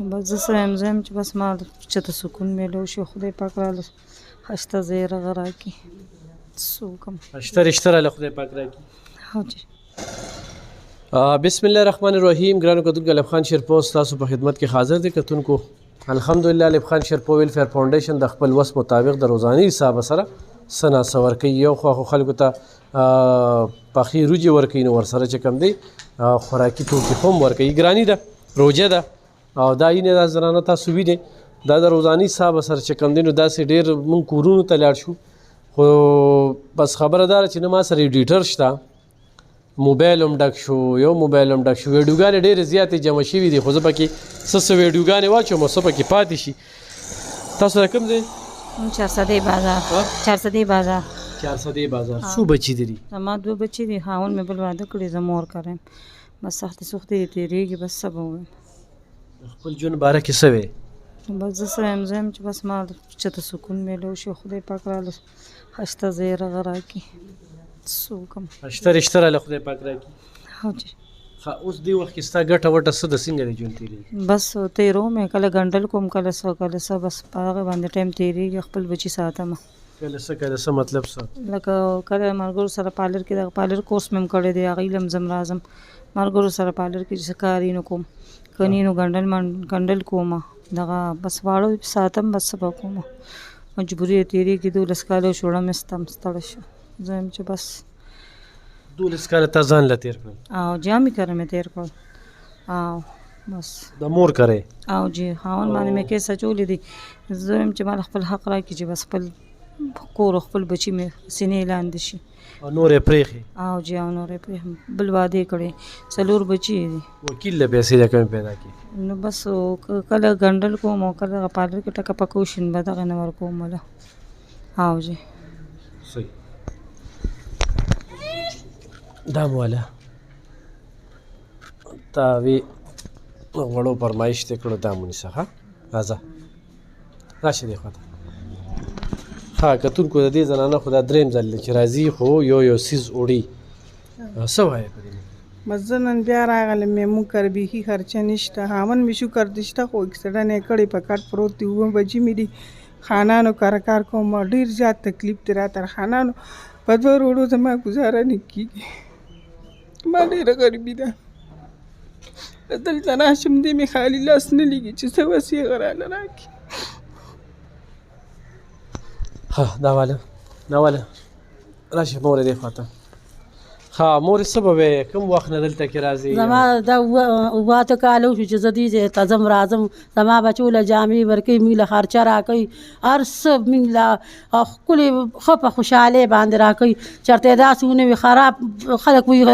بس زه سره یم زه یم چې بس ما چېرته سکون میلو شي خدای پاک راله ښایسته ځای رغه راکړي څه وکړم ښایسته رشته راله خدای پاک راکړي. هو جي بسم الله الرحمن الرحیم. ګرانو کتونکو الف خان شیرپور ستاسو په خدمت کې حاضر دی. کتونکو الحمدلله الف خان شیرپور ویلفیر فاونډیشن د خپل وس مطابق د روزاني حساب سره څه ناڅه ورکوي. یو خوا خو خلکو ته پخې روجې ورکوي نو ورسره چې کوم دی خوراکي توکي هم ورکوي. ګراني ده روژه ده او دا یې دا زنانه تاسو وینئ دا د روزاني حساب سره چې کوم دی نو داسې ډېر مونږ کورونو ته لاړ شو خو بس خبره دا ده چې نه ما سره ایډیټر شته موبایل هم ډک شو یو موبایل هم ډک شو ویډیوګانې ډېرې زیاتې جمع شوي دي خو زه پکې څه ویډیوګانې واچوم او څه پکې پاتې شي. تاسو د کوم ځای؟ 400 بازار 400 بازار 400 بازار. څو بچي دي؟ زما 2 بچي دي خاوند مې بل واده کړی زه مور کړم بس سختې سختې تېرېږي بس څه به ووایم. خپل ژوند باره کې څه وی؟ بس زه سره یم زه یم چې بس ما چېرته سکون میلو شي خدای پاک راله ښایسته ځای رغه راکړي څه وکړم ښایسته رشته راله خدای پاک راکړي. هو جي اوس دې وخت کې ستا ګټه وټه څه ده څنګه دی ژوند تېرېږي؟ بس تېروم کله ګنډل کوم کله څه بس په هغې باندې ټایم تېرېږي خپل بچي ساتم کله څه مطلب څه لکه کله ملګرو سره پارلر کې دغه پارلر کورس مې هم کړی دی هغې لم ځم راځم ملګرو سره پارلر کې چې کار یې نه کوم کني نو ګنډل کوم دغه بس واړه ساتم بس څه به کوم مجبوري یې تېرېږي 12 کاله شوړه مې ستم ستړی شو زه یم چې بس 12 کاله تا ځان له تېر کړل او جامې کره مې تېر کړل او بس د مور کرې او جی خاوند باندې مې کیسه چولې دي زه یم چې مال خپل حق راکړي چې بس خپل کور خپل بچي مې سینې لاندې شي او نورې پرېښې او جی او نورې پرېښې بل واده یې کړی 4 بچي دي وکیل له پیسې د کمې پیدا کړي نو بس کله ګنډل کوم او کله پارلر کې ټکه پکه وشي نو به دغه نه ورکوم مله او جی صحیح دا موله تا وی غوړو فرمایش ته کړو دا مونږه ها راځه راشه دی خواته ها کتونکو د دې زنانه خو دا دریم ځل چې راځي خو یو سیز وړي څه وایي په دې بس زه نن بیا راغلم مې مونږ کر بیخي خرچه نشته هاون مې شکر دې شته خو اکسیډنټ یې کړی په کټ پروت دی 9 بجې مې دي خانانو کار کوم ډېر زیات تکلیف دی را تر خانانو په 2 روډو زما ګزاره نه کېږي ما ډېره غریبي ده دلته راشم دې مې خالي لاس نه لګي چې څه وسې غراله راکړي ها دا واله راشه مور دې خواته ها مور څه به کوم وخت نه دلته کې راځي زما دا 8 کاله شو چې زه دې ته ځم راځم زما بچو له جامې ورکوي موږ له خرچه راکوي هر څه موږ له ښکلې ښه په خوشحالۍ باندې راکوي چېرته یې داسې ونه وي خراب خلک وایي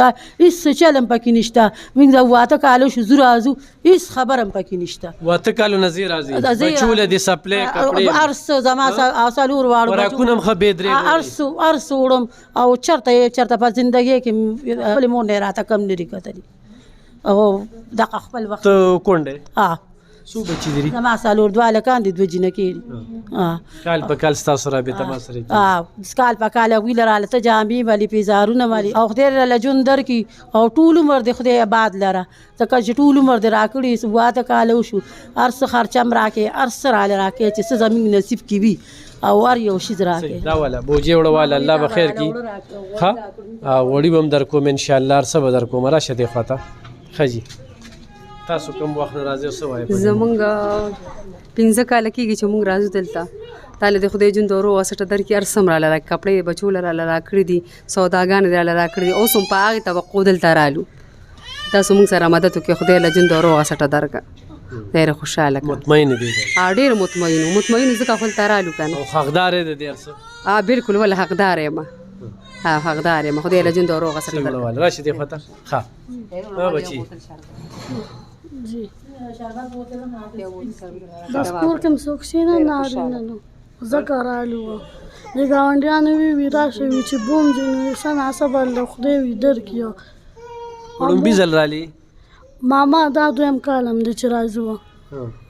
هېڅ چل هم پکې نشته موږ د 8 کاله شو زه راځو هېڅ خبر هم پکې نشته 8 کالو نه زی راځي بچو له دې سپلې کپړې هر څه زما 4 واړو خوراکونه هم ښه بې درې هر څه وړم او چېرته په زندګۍ کې خپل مور نه راته کم لري کتلی او دغه خپل وخت ته کونډه ها څو بچي دي زما 2 لکان دي 2 جنکې کال په کال ستاسو رابطه ما سره کال په کال ویل راله ته جامې مالي پیزارونه مالي او خدای له ژوند درکړي او ټول عمر د خدای آباد لره ځکه چې ټول عمر د راکړي 8 کاله وشو هر څه خرچه هم راکړي هر څه راله راکړي چې څه زمین نصیب کې وي او هر یو شي راکړي دا والا بوجي وړواله الله به خیر کړي ها وړي به هم در کوم ان شاء الله هر څه به در کوم راشه دې خواته خجي تاسو کوم وخت راځي او څه وایي زمونږ 15 کاله کېږي چې مونږ راځو دلته تاله د خدای جون دورو واسطه درکې هر څه راله کپړې بچو راله راکړي دي سوداګان راله راکړي دي اوس هم په هغې توقع دلته رالو تاسو مونږ سره مدد وکړئ خدای له جون دورو واسطه درکړه ډېر خوشاله مطمئن دي ډېر مطمئن ځکه خپل ترالو کنه او حقدار دي ډېر څه بالکل ولا حقدار یم حقدار یم خدای له جون دورو واسطه درکړه راشه دې خواته ها بچي جی بس کور کې څوک شي نه نارینه نو ذکر رالو د ګاونډیانو وی راشه وی چې بوم جنې سنا صبر له خدای وی درکیو ورم بيزل رالي ماما دا دویم کالم د چې راځو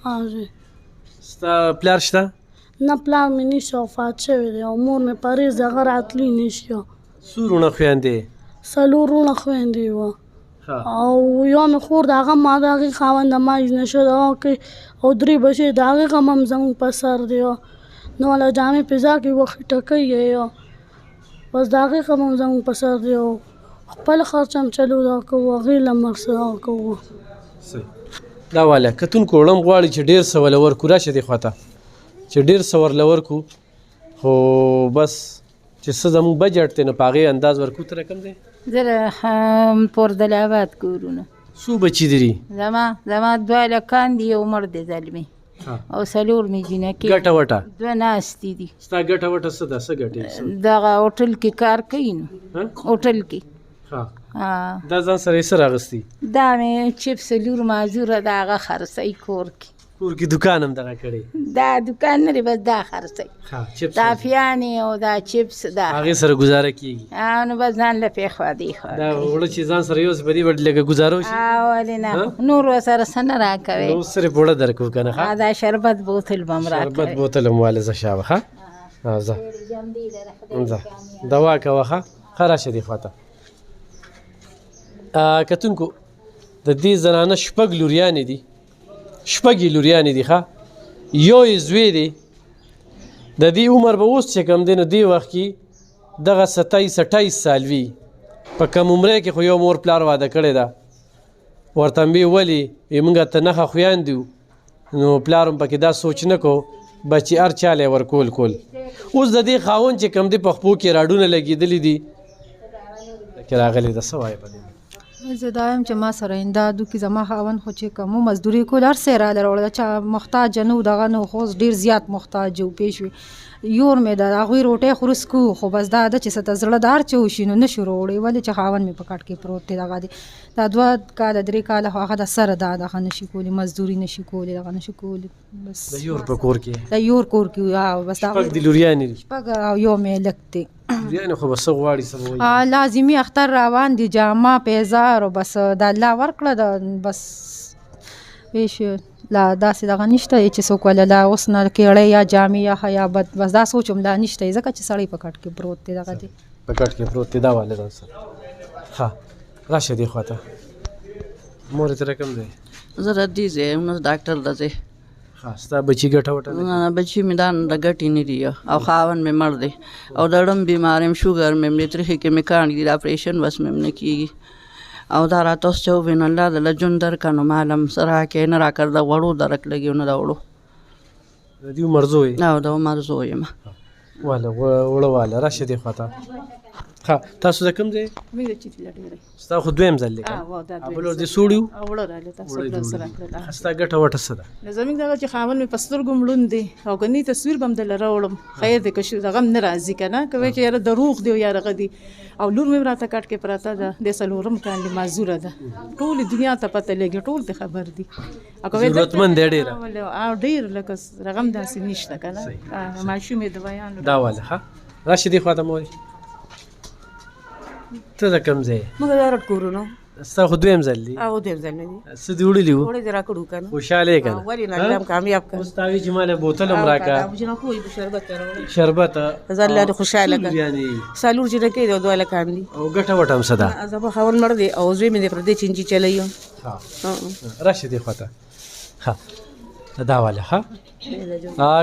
ها جی ستا پلار شته نه پلار مې نشو وفات شوی دی او مور مې پریز هغه راتلی نشو سورونه خویندې 4 خویندې وه او یو مې خور د هغه ما د هغې خاوند د ما نشه دغه کوي او 3 بچې د هغې غم هم زموږ په سر دی نو له جامې فضا کې وخېټه کوي بس د هغې غم هم زموږ په سر دی او خپل خرچ هم چلو دغه کوو هغې له مرګ سره کوو دا واله کتونکو وړم غواړي چې ډېر څه ورله ورکو راشه دې خواته چې ډېر څه ورله ورکو خو بس چې څه زموږ بجټ دی نو په هغې انداز ورکو ته رقم دی زه پردل آباد کورونه څو بچي دي زما 2 لکان دي یو مړ دی زلمی او 4 مې جینکې ګټه وټه 2 ناستې دي ستا ګټه وټه څه ده څه ګټې دغه هوټل کې کار کوي نو هوټل کې دا ځان سره یې څه راغستي دا مې چپس لور مازوره د هغه خرڅوي کور کې دکان هم دغه کړی دا دکان نه دی بس دا خرڅوي دا فیانې او دا چپس دا هغې سره ګزاره کېږي نو بس ځان له پېښوا دی دا وړه چې ځان سره یوسې په دې به لږه ګزاره وشي ولې نه نور ورسره څه نه راکوي نو سره پوړه درکو که نه دا شربت بوتل به هم راکوي شربت بوتل هم والې زه شابه ښه ځه دوا کوه ښه ښه راشه دې خواته کتونکو د دې زنانه 6 لوریانې دي 6 لوریانې دي ښه یو یې زوی دی د دې عمر به اوس چې کوم دی نو دې وخت کې دغه 27-28 سال وي په کم عمره کې خو یو مور پلار واده کړې ده ورته مې ولې موږ ته نښه خویندې یو نو پلار هم پکې دا سوچ نه کو بچي هر چاله ورکول کول اوس د دې خاوند چې کوم دی په خپو کې راډونه لګېدلي دي کې راغلی ده څه وایې په دې زه دا یم چې ما سره امدادو کې زما خاوند خو چې کومو مزدوري کول هر څه راله راوړل چا محتاج نه و دغه نه خو ډېر زیات محتاج و پیش وي یور مې د هغوی روټۍ خورس کو خو بس دا ده چې څه ته زړه د هر څه وشي نو نه شو راوړی ولې چې خاوند مې په کټ کې پروت دی دغه دی دا 2 کاله 3 کاله خو هغه د سره دغه نشي کولی مزدوري نشي کولی دغه نشي کولی بس د یور په کور کې د یور کور کې بس دا 6 لوریانې دي 6 او یو مې لږ دی لوریانې خو به څه غواړي څه به وایي لازمي اختر روان دي جامه پیزار او بس د الله ورکړه بس ویش لا داسې دغه نشته چې څوک ولا لا اوس نه کېړی یا جامې یا حیا بس دا سوچم لا نشته ځکه چې سړی په کټ کې پروت دی دغه دی په کټ کې پروت دی دا واله ځان سره ښه راشه دې خواته مور یې ته رقم دی زه ردي ځای نو ډاکټر ته ځای ښه ستا بچي ګټه وټه نه بچي مې دا د ګټې نه دي او خاوند مې مړ دی او د ړم بیمار یم شوګر مې تریخي کې مې کاڼي دي اپریشن بس مې نه کېږي او دا راته اوس چې ووینم الله د له ژوند درکړه نو معلم څه راکړې نه راکړ د وړو درک لګي نه د وړو د دې عمر زوی او د عمر زوی یم واله وړه واله راشه دې خواته ښه تاسو د کوم ځای ستا خو دویم ځل دی بل ور دې سوړي ستا ګټه وټه څه ده زموږ دغه چې خاوند مې په سترګو مړوند دی او که نی تصویر به هم دله راوړم خیر دی که دغه هم نه راځي که نه کوی چې یاره دروغ دی او یا هغه دی او لور مې راته کټ کې پراته ده د 4 کاندې معذوره ده ټولې دنیا ته پته لګي ټول ته خبر دي ضرورتمند دی ډېره ډېر لکه رقم داسې نشته که نه ماشوم یې د بیان دا واله ښه راشي دې خواته مورې ته د کوم ځای موږ د رټ کورونو ستا خو دویم ځل دی او دویم ځل نه دي څه دې وړلي وو وړې دې راکړو که نه خوشحاله یې که نه ولې نه الله کامیاب کړ اوس تا وایي چې ما له بوتل هم راکړه شربت راوړی شربت زه الله دې خوشحاله کړ یعنې 4 جنکې دي او 2 لکان دي او ګټه وټه هم څه ده زما خاوند مړ دی او زوی مې د پردې چینچي چلایو راشه دې خواته ښه دا واله ښه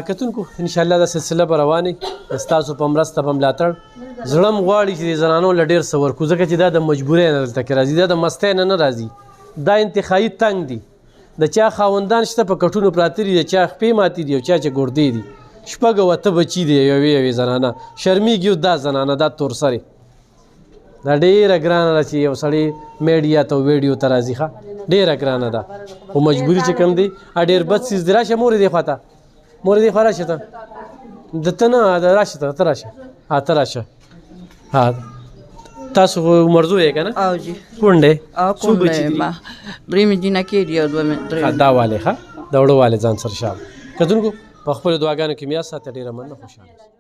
کتونکو انشاءالله دا سلسله به روانې ستاسو په مرسته په ملاتړ زړه م غواړي چې د زنانو له ډېر څه ورکړو ځکه چې دا د مجبورۍ نه دلته کې راځي دا د مستۍ نه راځي دا انتخابي تنګ دي د چا خاوندان شته په کټونو پراته دي د چا خپې ماتې دي او چا چې ګردې دي 6 بچي دي یوې زنانه شرمېږي دا زنانه دا تور سرې دا ډېره ګرانه ده چې یو سړی میډیا ته ویډیو ته راځي ښه ډېره ګرانه ده خو مجبوري چې کوم دی ډېر بد څیز دی راشه مورې دې خواته مورې دې خوا راشه ته د ته نه راشه ته راشه ته راشه تاسو خو عمرزو یې که نه او جی کونډې او کونډې ما 3 مې جینکې دي او 2 مې دا والې ښه د وړو والې ځان سره شام کتونکو په خپلو دعاګانو کې مې یاد ساته ډېره مننه خوشحاله